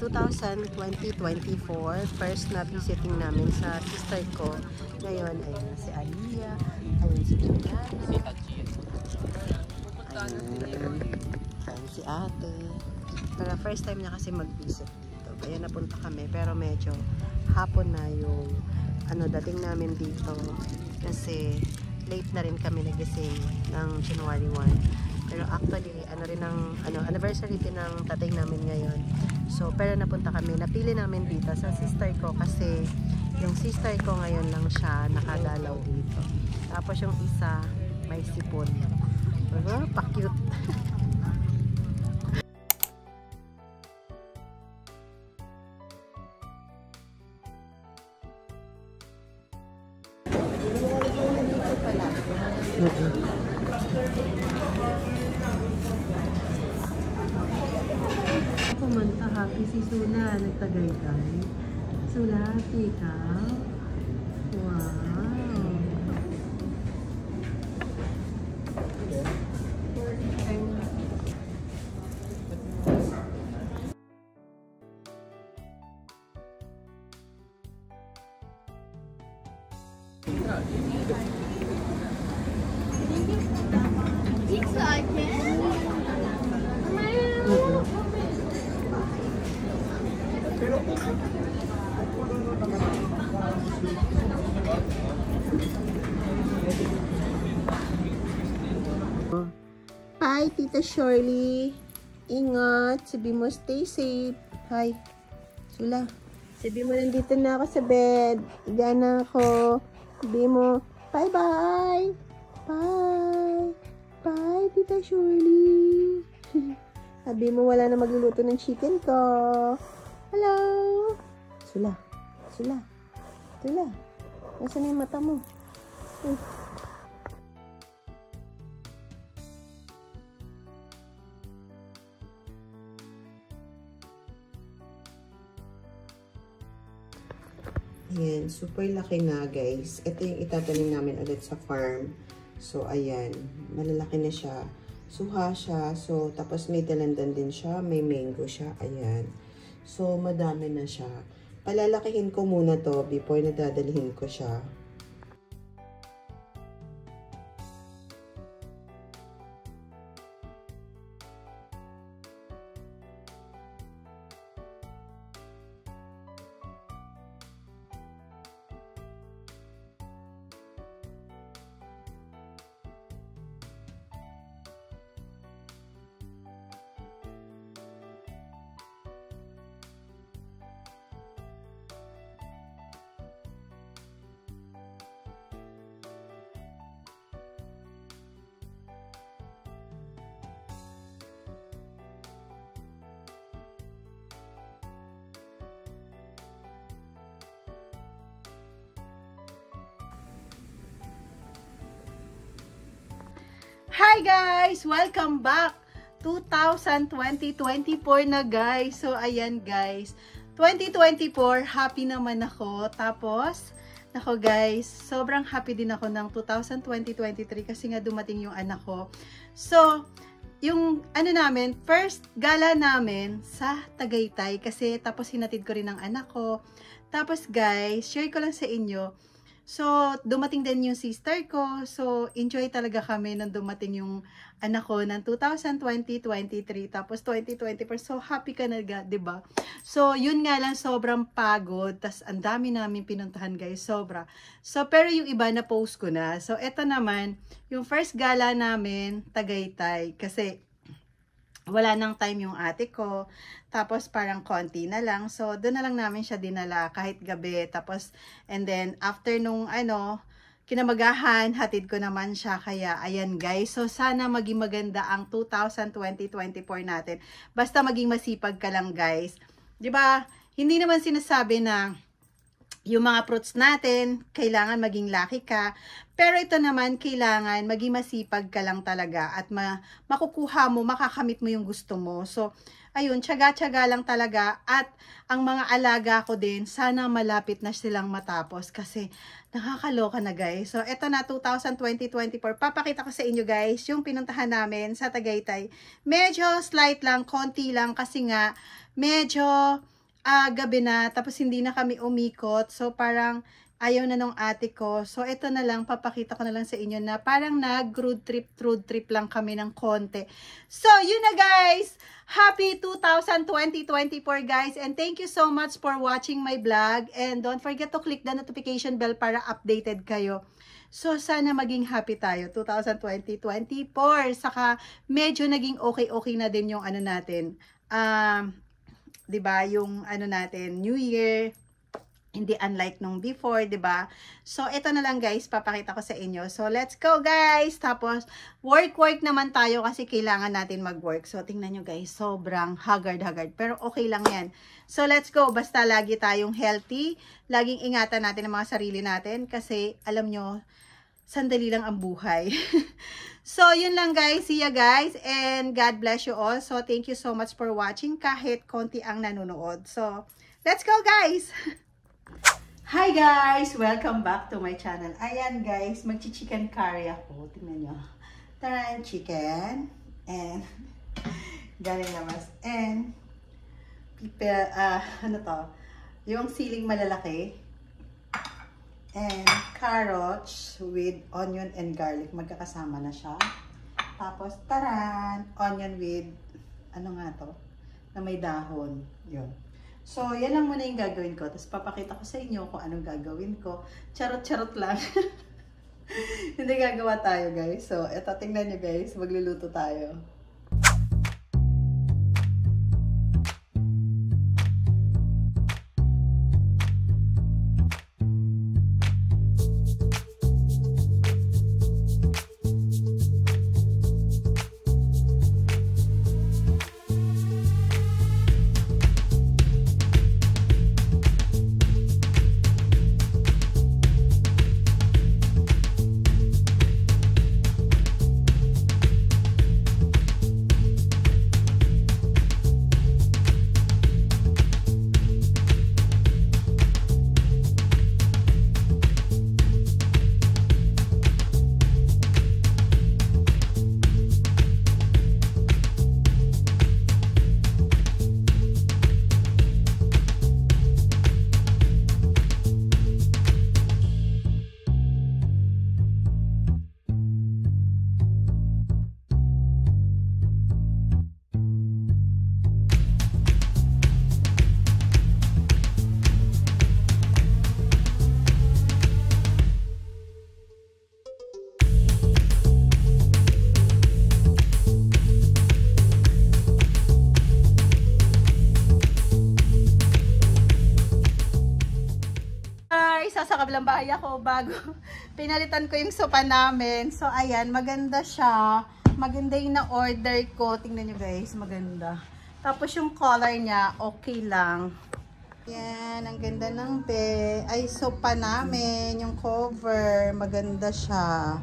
2024, first na visiting namin sa sister ko. Ngayon, ayun si Aliyah, ayun si Juliana, ayun si ate. Pero first time niya kasi mag-visit dito. Kaya napunta kami, pero medyo hapon na yung dating namin dito. Kasi late na rin kami nagising ng January 1. Pero actually, anniversary din ng tatay namin ngayon. So, pero napunta kami. Napili namin dito sa sister ko kasi yung sister ko ngayon lang siya nakadalaw dito. Tapos yung isa, may sipon. Pa-cute. Kumanta happy si Sula, nagtagaytay. Sula, happy ka? Wow! Hi, Tita Shirley. Ingat. Sabi mo, stay safe. Hi. Sula. Sabi mo, nandito na ako sa bed. Higa na ako. Sabi mo, bye-bye. Bye. Bye, Tita Shirley. Sabi mo, wala na magluluto ng chicken ko. Hello. Sula. Sula. Sula. Nasaan na yung mata mo? Ayan, super laki na guys. Ito yung itatanim namin ulit sa farm. So, ayan. Malalaki na siya. Suha siya. So, tapos may dalandan din siya. May mango siya. Ayan. So, madami na siya. Palalakihin ko muna to before na dadalhin ko siya. Hi guys! Welcome back! 2020-2024 na guys. So, ayan guys. 2024, happy naman ako. Tapos, nako guys, sobrang happy din ako ng 2020-2023 kasi nga dumating yung anak ko. So, yung namin, first gala namin sa Tagaytay kasi tapos hinatid ko rin ang anak ko. Tapos guys, share ko lang sa inyo. So, dumating din yung sister ko. So, enjoy talaga kami nang dumating yung anak ko ng 2020-2023. Tapos, 2024. So, happy ka na, diba? So, yun nga lang, sobrang pagod. Tas, ang dami namin pinuntahan, guys. Sobra. So, pero yung iba na post ko na. So, eto naman, yung first gala namin, Tagaytay. Kasi, wala nang time yung ate ko. Tapos parang konti na lang. So, doon na lang namin siya dinala kahit gabi. Tapos, and then, after nung kinamagahan, hatid ko naman siya. Kaya, ayan guys. So, sana maging maganda ang 2020-2024 natin. Basta maging masipag ka lang guys. 'Di ba? Hindi naman sinasabi na yung mga fruits natin, kailangan maging lucky ka. Pero ito naman, kailangan maging masipag ka lang talaga at makukuha mo, makakamit mo yung gusto mo. So, ayun, tiyaga-tiyaga lang talaga. At ang mga alaga ko din, sana malapit na silang matapos kasi nakakaloka na guys. So, ito na 2020-2024. Papakita ko sa inyo guys, yung pinuntahan namin sa Tagaytay. Medyo slight lang, konti lang kasi nga medyo gabi na, tapos hindi na kami umikot. So, parang ayaw na nung ate ko. So, ito na lang, papakita ko na lang sa inyo na parang road trip lang kami ng konti. So, yun na guys! Happy 2024 guys! And thank you so much for watching my vlog. And don't forget to click the notification bell para updated kayo. So, sana maging happy tayo 2024. Saka, medyo naging okay na din yung ano natin. 'Di ba, yung ano natin, New Year. Hindi unlike nung before, 'di ba? So, ito na lang guys, papakita ko sa inyo. So, let's go guys! Tapos, work naman tayo kasi kailangan natin mag-work. So, tingnan nyo guys, sobrang haggard. Pero okay lang yan. So, let's go. Basta lagi tayong healthy. Laging ingatan natin ang mga sarili natin kasi, alam nyo, sandali lang ang buhay. So, yun lang guys. See ya guys. And God bless you all. So, thank you so much for watching kahit konti ang nanonood. So, let's go guys! Hi guys! Welcome back to my channel. Ayan guys, magchi-chicken curry ako. Tingnan nyo. Tara, chicken. And, galing namas. And, ano to? Yung siling malalaki. And, carrots with onion and garlic. Magkakasama na siya. Tapos, taran! Onion with, ano nga to? Na may dahon. Yun. So, yan lang muna yung gagawin ko. Tapos, papakita ko sa inyo kung anong gagawin ko. Charot lang. Hindi gagawa tayo, guys. So, eto, tingnan nyo, guys. Magluluto tayo. Sa kabilang bahay ako bago pinalitan ko yung sopa namin. So, ayan, maganda siya. Maganda yung na-order ko. Tingnan nyo guys, maganda. Tapos yung color niya, okay lang. Yan, ang ganda ng sopa namin. Yung cover, maganda siya.